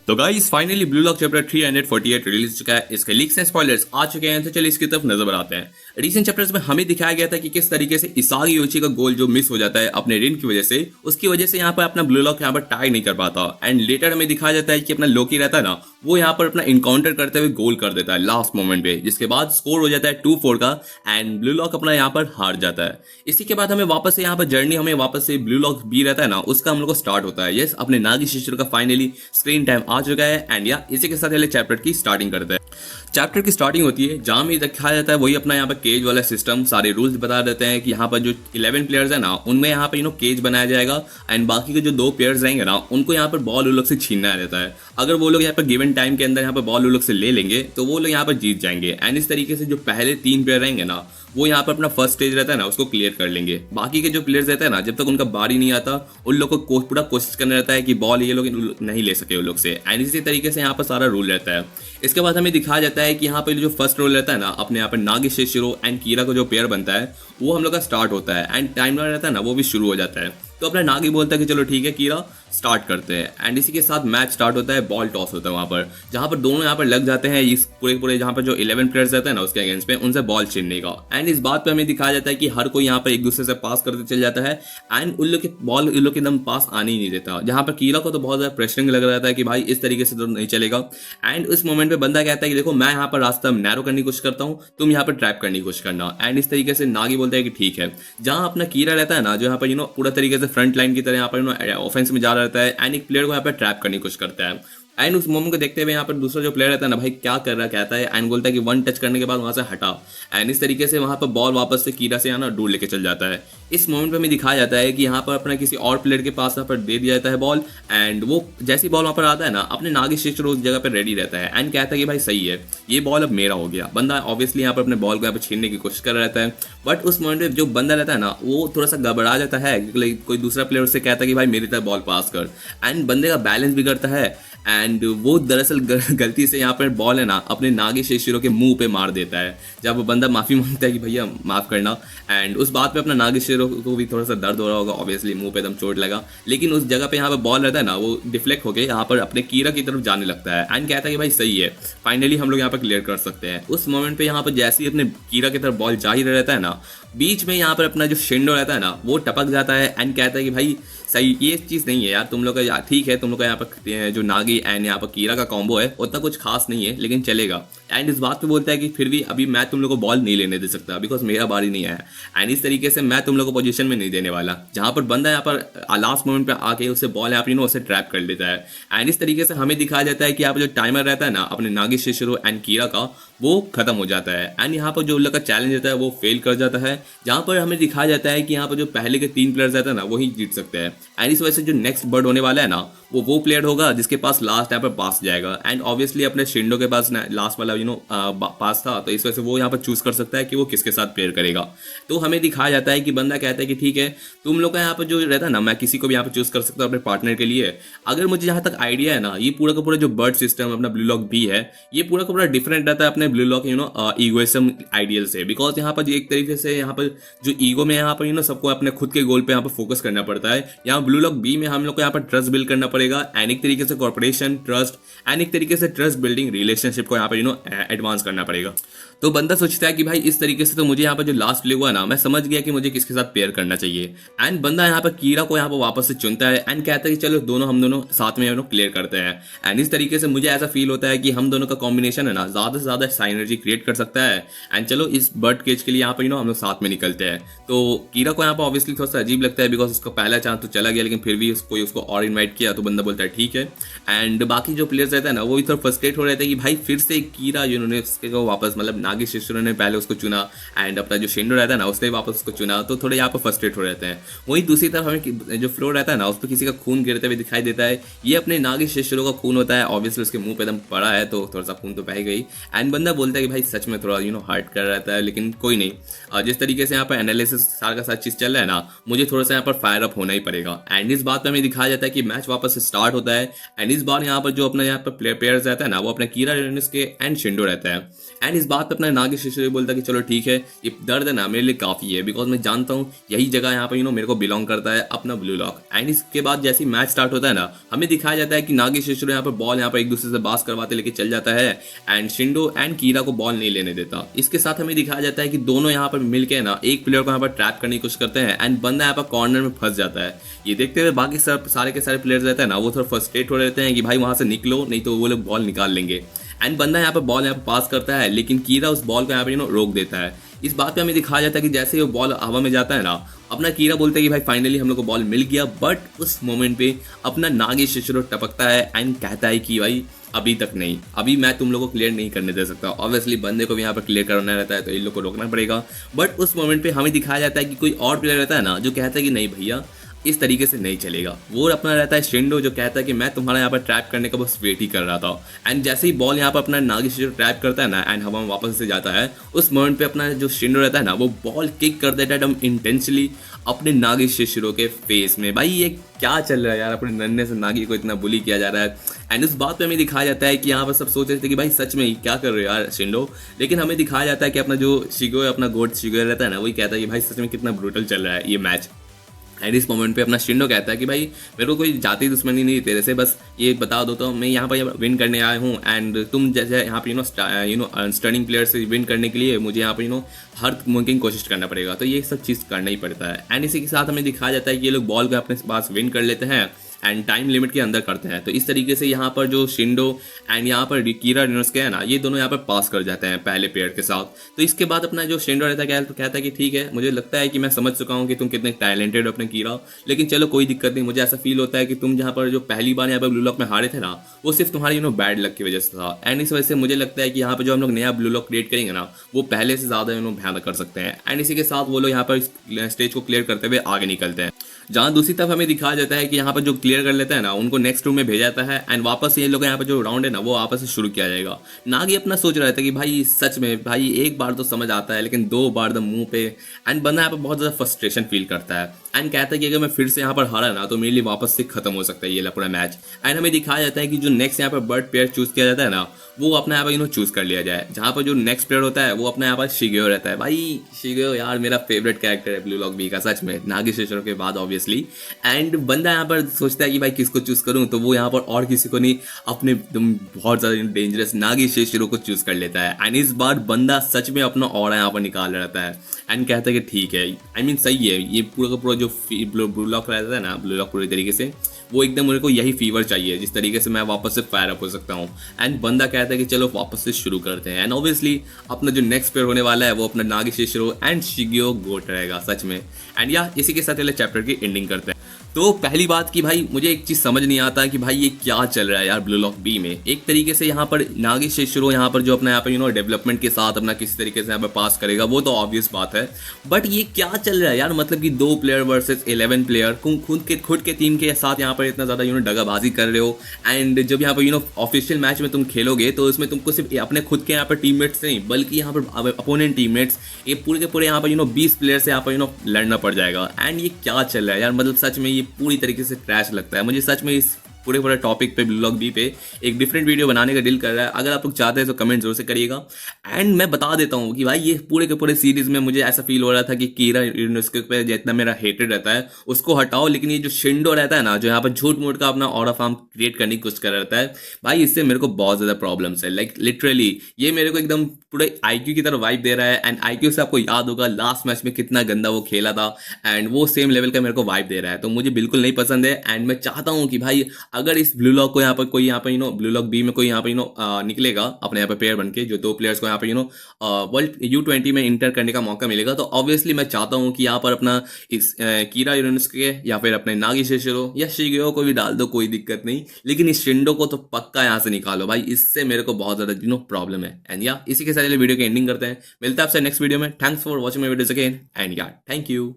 तो guys finally blue lock chapter 348 release हो चुका है। इसके लीक्स एंड स्पॉयलर्स आ चुके हैं, तो चलिए इसकी तरफ नजर बनाते हैं। रीसेंट चैप्टर्स में हमें दिखाया गया था कि किस तरीके से इसागी योची का गोल जो मिस हो जाता है अपने रिन की वजह से, उसकी वजह से यहाँ पर अपना ब्लू लॉक यहाँ पर टाई नहीं कर पाता। एंड लेटर हमें दिखाया जाता है कि अपना लोकी रहता है ना, वो यहाँ पर अपना इनकाउंटर करते हुए गोल कर देता है लास्ट मोमेंट पे, जिसके बाद स्कोर हो जाता है 2-4 का एंड ब्लू लॉक अपना यहाँ पर हार जाता है। इसी के बाद हमें वापस से यहाँ पर जर्नी हमें वापस से ब्लू लॉक बी रहता है ना, उसका हम लोग को स्टार्ट होता है। यस, अपने नागी शिशुर का फाइनली स्क्रीन टाइम आ चुका है एंड या इसी के साथ पहले चैप्टर की स्टार्टिंग करते हैं। चैप्टर की स्टार्टिंग होती है जहां में दिखाया जाता है वही अपना यहाँ पर केज वाला सिस्टम, सारे रूल्स बता देते हैं कि यहाँ पर जो 11 प्लेयर्स है ना, उनमें यहाँ पर केज बनाया जाएगा एंड बाकी के जो 2 प्लेयर्स रहेंगे ना, उनको यहाँ पर बॉल उन लोग से छीनना रहता है। अगर वो लोग यहाँ पर गिवन टाइम के अंदर यहाँ पर बॉल उन लोग से ले लेंगे तो वो लोग यहाँ पर जीत जाएंगे। एंड इस तरीके से जो पहले 3 प्लेयर रहेंगे ना, वो यहाँ पर अपना फर्स्ट स्टेज रहता है ना, उसको क्लियर कर लेंगे। बाकी के जो प्लेयर्स रहते हैं ना, जब तक उनका बारी नहीं आता उन लोग को पूरा कोशिश करना रहता है कि बॉल ये लोग नहीं ले सके उन लोग से। एंड इसी तरीके से यहाँ पर सारा रूल रहता है। इसके बाद हमें दिखाया जाता है कि यहाँ पर जो फर्स्ट रोल रहता है ना, अपने यहाँ पर नागी शिशिरो एंड कीरा को जो पेयर बनता है वो हम लोग का स्टार्ट होता है एंड टाइमर रहता है ना, वो भी शुरू हो जाता है। तो अपना नागी बोलता है कि चलो ठीक है कीरा, स्टार्ट करते हैं। एंड इसी के साथ मैच स्टार्ट होता है, बॉल टॉस होता है वहाँ पर, जहाँ पर दोनों यहाँ पर लग जाते हैं इस पूरे जहाँ पर जो 11 प्लेयर्स रहते हैं ना उसके अगेंस्ट पे, उनसे बॉल छीनने का। एंड इस बात पे हमें दिखाया जाता है कि हर कोई यहाँ पर एक दूसरे से पास करते चल जाता है एंड उन लोग के बॉल उन लोग के एकदम पास आने ही नहीं देता। जहाँ पर कीरा को तो बहुत ज़्यादा प्रेशरिंग लग रहा था कि भाई इस तरीके से तो नहीं चलेगा। एंड उस मोमेंट पे बंदा कहता है कि देखो मैं यहाँ पर रास्ता नैरो करने की कोशिश करता हूँ, तुम यहाँ पर ट्रैप करने की कोशिश करना। एंड इस तरीके से नागी बोलता है कि ठीक है। जहाँ अपना कीरा रहता है ना, जो यहाँ पर पूरा तरीके से फ्रंट लाइन की तरह यहाँ पर ऑफेंस में जा रहा रहता है एंड एक प्लेयर को यहाँ पर ट्रैप करने की कोशिश करता है। एंड उस मोमेंट को देखते हुए यहाँ पर दूसरा जो प्लेयर रहता है ना, भाई क्या कर रहा कहता है एंड बोलता है कि 1 टच करने के बाद वहां से हटा। एंड इस तरीके से वहां पर बॉल वापस से कीरा से यहाँ दूर लेके चल जाता है। इस मोमेंट पे हमें दिखाया जाता है कि यहाँ पर अपना किसी और प्लेयर के पास यहाँ पर दे दिया जाता है बॉल एंड वो जैसी बॉल वहाँ पर आता है ना, अपने नागी शिष्य उस जगह पर रेडी रहता है एंड कहता है कि भाई सही है, ये बॉल अब मेरा हो गया। बंदा ऑब्वियसली यहाँ पर अपने बॉल को यहाँ पर छीनने की कोशिश कर रहा रहता है, बट उस मोमेंट में जो बंदा रहता है ना, वो थोड़ा सा घबरा जाता है क्योंकि कोई दूसरा प्लेयर उससे कहता है कि भाई मेरी तरफ बॉल पास कर। एंड बंदे का बैलेंस बिगड़ता है एंड वो दरअसल गलती से यहाँ पर बॉल है ना अपने नागी शिशिरो के मुंह पे मार देता है। जब वो बंदा माफी मांगता है कि भैया माफ करना, एंड उस बात पे अपना नागी शिशिरो को भी थोड़ा सा दर्द हो रहा होगा, ऑब्वियसली मुंह पे एकदम चोट लगा। लेकिन उस जगह पे यहाँ पे बॉल रहता है ना, वो डिफ्लेक्ट होकर यहाँ पर अपने कीरा की तरफ जाने लगता है एंड कहता है कि भाई सही है, फाइनली हम लोग यहाँ पर क्लियर कर सकते हैं। उस मोमेंट पे यहाँ पर जैसे ही अपने कीरा की तरफ बॉल जा ही रहता है ना, बीच में यहाँ पर अपना जो शिंडो रहता है ना, वो टपक जाता है एंड कहता है कि भाई सही ये चीज़ नहीं है यार, तुम लोग का ठीक है, तुम लोग का यहाँ पर जो नागी एंड यहाँ पर कीरा का कॉम्बो है उतना कुछ खास नहीं है, लेकिन चलेगा। एंड इस बात पे बोलता है कि फिर भी अभी मैं तुम लोग को बॉल नहीं लेने दे सकता बिकॉज मेरा बारी नहीं आया एंड इस तरीके से मैं तुम लोग को पोजीशन में नहीं देने वाला। जहाँ पर बंदा यहाँ पर लास्ट मोमेंट पे आके उससे बॉल यहाँ पर उसे ट्रैप कर लेता है। एंड इस तरीके से हमें दिखाया जाता है कि यहाँ पर जो टाइमर रहता है ना अपने नागी शिशिरो एंड कीरा का, वो खत्म हो जाता है एंड यहाँ पर जो उन लोग का चैलेंज रहता है वो फेल कर जाता है। जहाँ पर हमें दिखाया जाता है कि यहाँ पर जो पहले के 3 प्लेयर्स रहते हैं ना, वही जीत सकते हैं। एंड इस वजह से जो नेक्स्ट बर्ड होने वाला है ना, वो प्लेयर होगा जिसके पास लास्ट यहाँ पर पास जाएगा। एंड ऑब्वियसली अपने शिंडो के पास लास्ट वाला पास था, तो इस वजह से वो यहाँ पर चूज कर सकता है कि वो किसके साथ प्लेयर करेगा। तो हमें दिखाया जाता है कि बंदा कहता है कि ठीक है, तुम लोग का यहाँ पर जो रहता है ना, मैं किसी को भी यहाँ पर चूज कर सकता हूँ अपने पार्टनर के लिए। अगर मुझे जहाँ तक आइडिया है ना, ये पूरा का पूरा जो बर्ड सिस्टम अपना ब्लू लॉक भी है, ये पूरा का पूरा डिफरेंट रहता है अपने ब्लू लॉक ईगोइज्म आइडियल से। बिकॉज यहाँ पर एक तरीके से यहाँ पर जो ईगो में यहाँ पर सबको अपने खुद के गोल पे यहाँ पर फोकस करना पड़ता है। यहाँ ब्लू लॉक बी में हम लोग को यहाँ पर ट्रस्ट बिल्ड करना पड़ेगा एंड एक तरीके से कॉर्पोरेशन ट्रस्ट एंड एक तरीके से ट्रस्ट बिल्डिंग रिलेशनशिप को यहाँ पर एडवांस करना पड़ेगा। तो बंदा सोचता है कि भाई इस तरीके से तो मुझे यहाँ पर जो लास्ट प्ले हुआ ना, मैं समझ गया कि मुझे किसके साथ पेयर करना चाहिए। एंड बंदा यहाँ पर कीरा को यहाँ पर वापस से चुनता है एंड कहता है कि चलो हम दोनों साथ में क्लियर करते हैं। एंड इस तरीके से मुझे ऐसा फील होता है कि हम दोनों का कॉम्बिनेशन है ना, ज्यादा से ज्यादा साइनर्जी क्रिएट कर सकता है। एंड चलो इस बर्ड केज के लिए यहाँ पर हम लोग साथ में निकलते हैं। तो कीरा को यहाँ पर ऑब्वियसली थोड़ा सा अजीब लगता है बिकॉज उसका पहला चांस तो चला गया, लेकिन फिर भी उसको और इन्वाइट किया, तो बंदा बोलता है ठीक है। एंड बाकी जो प्लेयर्स रहते हैं ना, वो भी थोड़ा फ्रस्ट्रेट हो रहे थे कि भाई फिर से कीरा जिन्होंने उसको वापस मतलब नागी शिशुरो ने पहले उसको चुना एंड अपना जो शिंडो रहता है ना उसने वापस उसको चुना, तो थोड़े यहाँ पर फ्रस्ट्रेट हो रहते हैं। वहीं दूसरी तरफ हमें जो फ्लोर रहता है ना, उस पर किसी का खून गिरते हुए दिखाई देता है। ये अपने नागी शिशुरो का खून होता है, ऑब्वियसली उसके मुंह पे एकदम पड़ा है, तो थोड़ा सा खून तो बह गई। एंड बंदा बोलता है कि भाई सच में थोड़ा हार्ट कर रहता है, लेकिन कोई नहीं, जिस तरीके से यहाँ पर एनालिसिस सारा का सारा चीज चल रहा है ना, मुझे थोड़ा सा यहाँ पर फायर अप होना ही पड़ेगा। एंड इस बात पर हमें दिखाया जाता है कि मैच वापस स्टार्ट होता है। एंड इस बार यहाँ पर जो अपना यहाँ पर प्लेयर्स रहता है ना, वो अपना कीरा के एंड शिंडो रहता है। एंड इस बात पे अपना नागी शिशिरो बोलता है कि चलो ठीक है, ये दर्द है ना मेरे लिए काफ़ी है, बिकॉज मैं जानता हूँ यही जगह यहाँ पर मेरे को बिलोंग करता है, अपना ब्लू लॉक। एंड इसके बाद जैसे ही मैच स्टार्ट होता है ना, हमें दिखाया जाता है कि नागी शिशिरो यहाँ पर बॉल यहाँ पर एक दूसरे से बास करवाते लेके चल जाता है। एंड शिंडो एंड कीरा को बॉल नहीं लेने देता। इसके साथ हमें दिखाया जाता है कि दोनों यहाँ पर मिलकर ना एक प्लेयर को यहाँ पर ट्रैप करने की कोशिश करते हैं। एंड बंदा यहाँ पर कॉर्नर में फंस जाता है। ये देखते हुए बाकी सारे के सारे प्लेयर्स रहते हैं ना, वो थोड़ा फ्रस्ट्रेट हो रहते हैं कि भाई वहां से निकलो, नहीं तो वो लोग बॉल निकाल लेंगे। एंड बंदा यहाँ पर बॉल यहाँ पर पास करता है, लेकिन कीरा उस बॉल को यहाँ पर रोक देता है। इस बात पे हमें दिखाया जाता है कि जैसे ही वो बॉल हवा में जाता है ना, अपना कीरा बोलता है कि भाई फाइनली हम लोग को बॉल मिल गया। बट उस मोमेंट पे अपना नागी शिशिरो टपकता है एंड कहता है कि भाई अभी तक नहीं, अभी मैं तुम लोगों को क्लियर नहीं करने दे सकता। ऑब्वियसली बंदे को भी यहाँ पर क्लियर करना रहता है, तो इन लोग को रोकना पड़ेगा। बट उस मोमेंट पे हमें दिखाया जाता है कि कोई और प्लेयर रहता है ना, जो कहता है कि नहीं भैया इस तरीके से नहीं चलेगा। वो अपना रहता है शिंडो, जो कहता है कि मैं तुम्हारा यहाँ पर ट्रैप करने का बस वेट ही कर रहा था। एंड जैसे ही बॉल यहाँ पर अपना नागी शिशिरो ट्रैप करता है ना, एंड हवा में वापस से जाता है, उस मोमेंट पे अपना जो शिंडो रहता है ना, वो बॉल किक कर देता है एकदम इंटेंशली अपने नागी शिशिरो के फेस में। भाई ये क्या चल रहा है यार, अपने नन्हे से नागी को इतना बुली किया जा रहा है। एंड उस बात पे हमें दिखाया जाता है कि यहाँ पर सब सोच रहे थे कि भाई सच में क्या कर रहे हो यार शिंडो। लेकिन हमें दिखाया जाता है कि अपना जो शिगो अपना गोट शिगो रहता है ना, वही कहता है कि भाई सच में कितना ब्रूटल चल रहा है ये मैच। एंड इस मोमेंट पे अपना शिंडो कहता है कि भाई मेरे को कोई जाति दुश्मनी नहीं तेरे से, बस ये बता दो तो मैं यहाँ पर विन करने आया हूँ। एंड तुम जैसे यहाँ पे स्टर्निंग प्लेयर से विन करने के लिए मुझे यहाँ पर हर मुमकिन कोशिश करना पड़ेगा, तो ये सब चीज़ करना ही पड़ता है। एंड इसी के साथ हमें दिखाया जाता है कि ये लोग बॉल को अपने पास विन कर लेते हैं एंड टाइम लिमिट के अंदर करते हैं। तो इस तरीके से यहाँ पर जो शिंडो एंड यहाँ पर कीरा रिनोस्के है ना, ये दोनों यहाँ पर पास कर जाते हैं पहले पेयर के साथ। तो इसके बाद अपना जो शिंडो रहता है कहता है कि ठीक है, मुझे लगता है कि मैं समझ चुका हूँ कि तुम कितने टैलेंटेड हो अपने कीरा, लेकिन चलो कोई दिक्कत नहीं। मुझे ऐसा फील होता है कि तुम जहाँ पर जो पहली बार यहाँ पर ब्लू लॉक में हारे थे ना, वो सिर्फ तुम्हारी बैड लक की वजह से था। एंड इस वजह से मुझे लगता है कि यहाँ पर जो हम लोग नया ब्लू लॉक क्रिएट करेंगे ना, वो पहले से ज़्यादा भयानक कर सकते हैं। एंड इसी के साथ वो लोग यहाँ पर स्टेज को क्लियर करते हुए आगे निकलते हैं। जहाँ दूसरी तरफ हमें दिखाया जाता है कि यहाँ पर जो क्लियर कर लेता है ना, उनको नेक्स्ट रूम में भेजा जाता है। एंड वापस ये लोग यहाँ पर जो राउंड है ना, वो वापस से शुरू किया जाएगा। नागी अपना सोच रहा था कि भाई सच में भाई एक बार तो समझ आता है, लेकिन दो बार तो मुंह पे। एंड बंदा यहाँ पर बहुत ज़्यादा फ्रस्ट्रेशन फील करता है एंड कहता है कि अगर मैं फिर से यहाँ पर हारा ना, तो मेरे लिए वापस से खत्म हो सकता है ये पूरा मैच। एंड हमें दिखाया जाता है कि जो नेक्स्ट यहाँ पर बर्ड पेयर चूज किया जाता है ना, वो अपना यहाँ पर चूज कर लिया जाए। जहाँ पर जो नेक्स्ट प्लेयर होता है वो अपना यहाँ पर शिगेओ रहता है। भाई शिगेओ यार मेरा फेवरेट कैरेक्टर है ब्लू लॉक बी का, सच में नागी शिशिरो के बाद ऑब्वियसली। एंड बंदा यहाँ पर सोचता है कि भाई किसको चूज करूँ, तो वो यहाँ पर और किसी को नहीं, अपने बहुत ज़्यादा डेंजरस नागी शिशिरो को चूज कर लेता है। एंड इस बार बंदा सच में अपना ऑरा यहाँ पर निकाल रहता है एंड कहता है कि ठीक है, आई मीन सही है, ये पूरा का पूरा जो ब्लू लॉक रहता है ना, ब्लू लॉक पूरी तरीके से वो एकदम मेरे को यही फीवर चाहिए जिस तरीके से मैं वापस से फायर अप हो सकता हूँ। एंड बंदा कहता है कि चलो वापस से शुरू करते हैं। एंड ऑब्वियसली अपना जो नेक्स्ट प्लेयर होने वाला है वो अपना नागी शिशिरो एंड शिगियो गोट रहेगा सच में। एंड या इसी के साथ पहले चैप्टर की एंडिंग करते हैं। तो पहली बात कि भाई मुझे एक चीज़ समझ नहीं आता कि भाई ये क्या चल रहा है यार ब्लू लॉक बी में। एक तरीके से यहाँ पर नागी शिशिरो यहाँ पर जो अपना यहाँ पर डेवलपमेंट के साथ अपना किसी तरीके से यहाँ पर पास करेगा, वो तो ऑब्वियस बात है। बट ये क्या चल रहा है यार, मतलब कि 2 प्लेयर वर्सेस 11 प्लेयर खुद के टीम के साथ यहाँ पर इतना ज़्यादा दगाबाजी कर रहे हो। एंड जब यहाँ पर ऑफिशियल मैच में तुम खेलोगे तो इसमें तुमको सिर्फ अपने खुद के यहाँ पर टीममेट्स नहीं, बल्कि यहाँ पर अपोनेंट टीममेट्स, ये पूरे के पूरे यहाँ पर 20 प्लेयर से यहाँ पर लड़ना पड़ जाएगा। एंड ये क्या चल रहा है यार, मतलब सच में ये पूरी तरीके से ट्रैश लगता है मुझे सच में। इस पूरे टॉपिक पे ब्लू लॉक बी पे एक डिफरेंट वीडियो बनाने का दिल कर रहा है। अगर आप लोग चाहते हैं तो कमेंट जरूर से करिएगा। एंड मैं बता देता हूँ कि भाई ये पूरे के पूरे सीरीज में मुझे ऐसा फील हो रहा था कि कीरा यूनिस्को पे जितना मेरा हेटेड रहता है उसको हटाओ, लेकिन ये जो शिंडो रहता है ना, जो यहाँ पर झूठ मूठ का अपना ऑरा फार्म क्रिएट करने की कोशिश कर रहता है, भाई इससे मेरे को बहुत ज़्यादा प्रॉब्लम्स है। लाइक लिटरली ये मेरे को एकदम पूरे IQ की तरह वाइब दे रहा है। एंड IQ से आपको याद होगा लास्ट मैच में कितना गंदा वो खेला था, एंड वो सेम लेवल का मेरे को वाइब दे रहा है, तो मुझे बिल्कुल नहीं पसंद है। एंड मैं चाहता हूँ कि भाई अगर इस ब्लू लॉक को यहाँ पर कोई यहाँ पर ब्लू लॉक बी में कोई यहाँ पर निकलेगा अपने यहाँ पर प्लेयर बन के, जो 2 प्लेयर्स को यहाँ पर वर्ल्ड U20 में इंटर करने का मौका मिलेगा, तो ऑब्वियसली मैं चाहता हूँ कि यहाँ पर अपना इस कीरा यूनिस्के या फिर अपने नागी शिशिरो या शिगियो को भी डाल दो, कोई दिक्कत नहीं, लेकिन इस शिंडो को तो पक्का यहाँ से निकालो भाई, इससे मेरे को बहुत ज़्यादा प्रॉब्लम है। एंड या इसी के साथ वीडियो की एंडिंग करते हैं, मिलते हैं आपसे नेक्स्ट वीडियो में। Thanks for watching my videos again and या थैंक यू।